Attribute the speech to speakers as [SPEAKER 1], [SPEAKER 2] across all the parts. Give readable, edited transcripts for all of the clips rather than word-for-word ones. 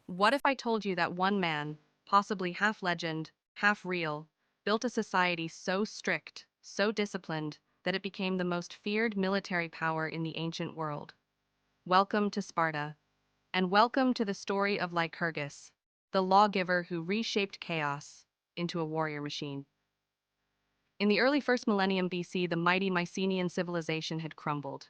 [SPEAKER 1] What if I told you that one man, possibly half legend, half real, built a society so strict, so disciplined, that it became the most feared military power in the ancient world? Welcome to Sparta, and welcome to the story of Lycurgus, the lawgiver who reshaped chaos into a warrior machine. In the early first millennium BC, the mighty Mycenaean civilization had crumbled.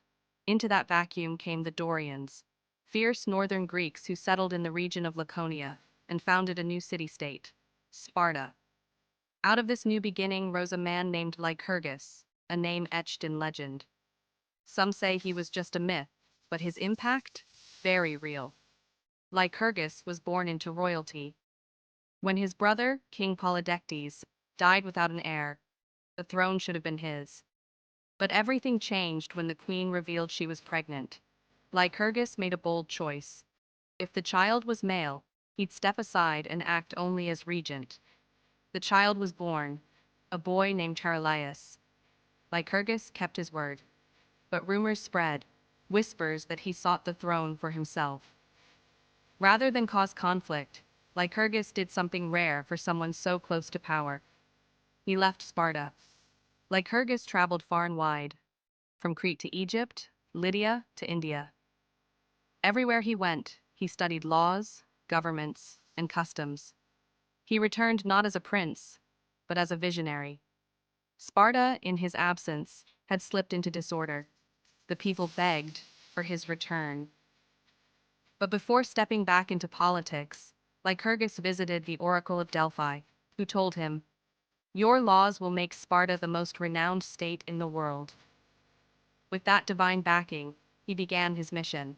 [SPEAKER 1] Into that vacuum came the Dorians, fierce northern Greeks who settled in the region of Laconia and founded a new city-state, Sparta. Out of this new beginning rose a man named Lycurgus, a name etched in legend. Some say he was just a myth, but his impact? Very real. Lycurgus was born into royalty. When his brother, King Polydectes, died without an heir, the throne should have been his. But everything changed when the queen revealed she was pregnant. Lycurgus made a bold choice. If the child was male, he'd step aside and act only as regent. The child was born, a boy named Charalias. Lycurgus kept his word. But rumors spread, whispers that he sought the throne for himself. Rather than cause conflict, Lycurgus did something rare for someone so close to power. He left Sparta. Lycurgus traveled far and wide, from Crete to Egypt, Lydia to India. Everywhere he went, he studied laws, governments, and customs. He returned not as a prince, but as a visionary. Sparta, in his absence, had slipped into disorder. The people begged for his return. But before stepping back into politics, Lycurgus visited the Oracle of Delphi, who told him, "Your laws will make Sparta the most renowned state in the world." With that divine backing, he began his mission.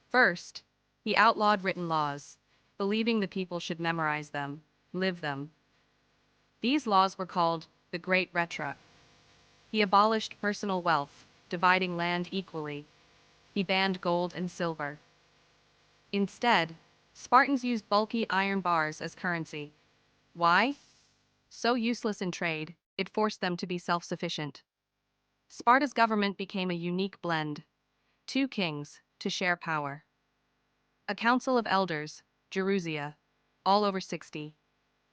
[SPEAKER 1] First, he outlawed written laws, believing the people should memorize them, live them. These laws were called the Great Retra. He abolished personal wealth, dividing land equally. He banned gold and silver. Instead, Spartans used bulky iron bars as currency. Why? So useless in trade, it forced them to be self-sufficient. Sparta's government became a unique blend. Two kings to share power. A council of elders, Gerousia, all over 60,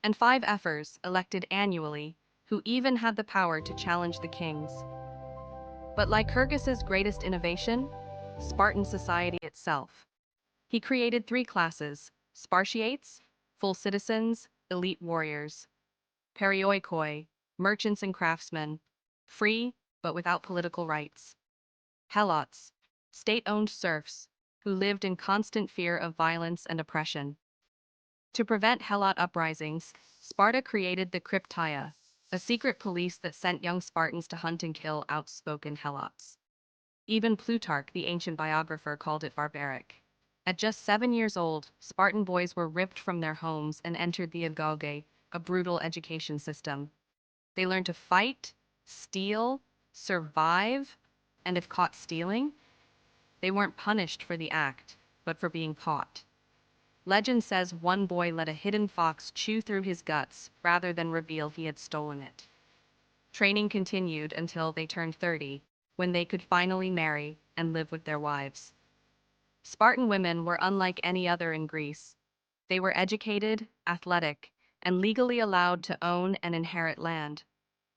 [SPEAKER 1] and 5 ephors elected annually, who even had the power to challenge the kings. But Lycurgus's greatest innovation? Spartan society itself. He created 3 classes: Spartiates, full citizens, elite warriors; Perioikoi, merchants and craftsmen, free but without political rights; Helots, state-owned serfs, who lived in constant fear of violence and oppression. To prevent Helot uprisings, Sparta created the Krypteia, a secret police that sent young Spartans to hunt and kill outspoken Helots. Even Plutarch, the ancient biographer, called it barbaric. At just 7 years old, Spartan boys were ripped from their homes and entered the agogé, a brutal education system. They learned to fight, steal, survive, and if caught stealing, they weren't punished for the act, but for being caught. Legend says one boy let a hidden fox chew through his guts rather than reveal he had stolen it. Training continued until they turned 30, when they could finally marry and live with their wives. Spartan women were unlike any other in Greece. They were educated, athletic, and legally allowed to own and inherit land,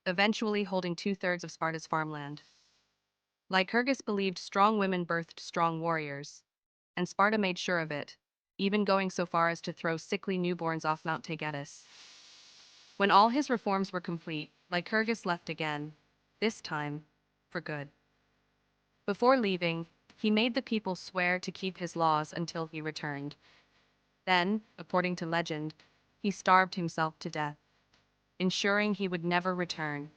[SPEAKER 1] eventually holding 2/3 of Sparta's farmland. Lycurgus believed strong women birthed strong warriors, and Sparta made sure of it, even going so far as to throw sickly newborns off Mount Taygetus. When all his reforms were complete, Lycurgus left again, this time for good. Before leaving, he made the people swear to keep his laws until he returned. Then, according to legend, he starved himself to death, ensuring he would never return,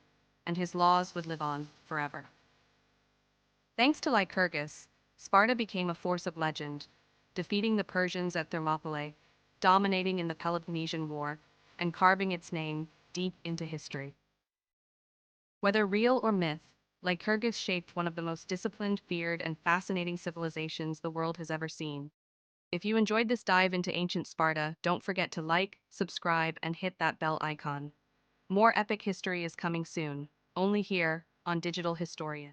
[SPEAKER 1] and his laws would live on forever. Thanks to Lycurgus, Sparta became a force of legend, defeating the Persians at Thermopylae, dominating in the Peloponnesian War, and carving its name deep into history. Whether real or myth, Lycurgus shaped one of the most disciplined, feared, and fascinating civilizations the world has ever seen. If you enjoyed this dive into ancient Sparta, don't forget to like, subscribe, and hit that bell icon. More epic history is coming soon, only here on Digital Historian.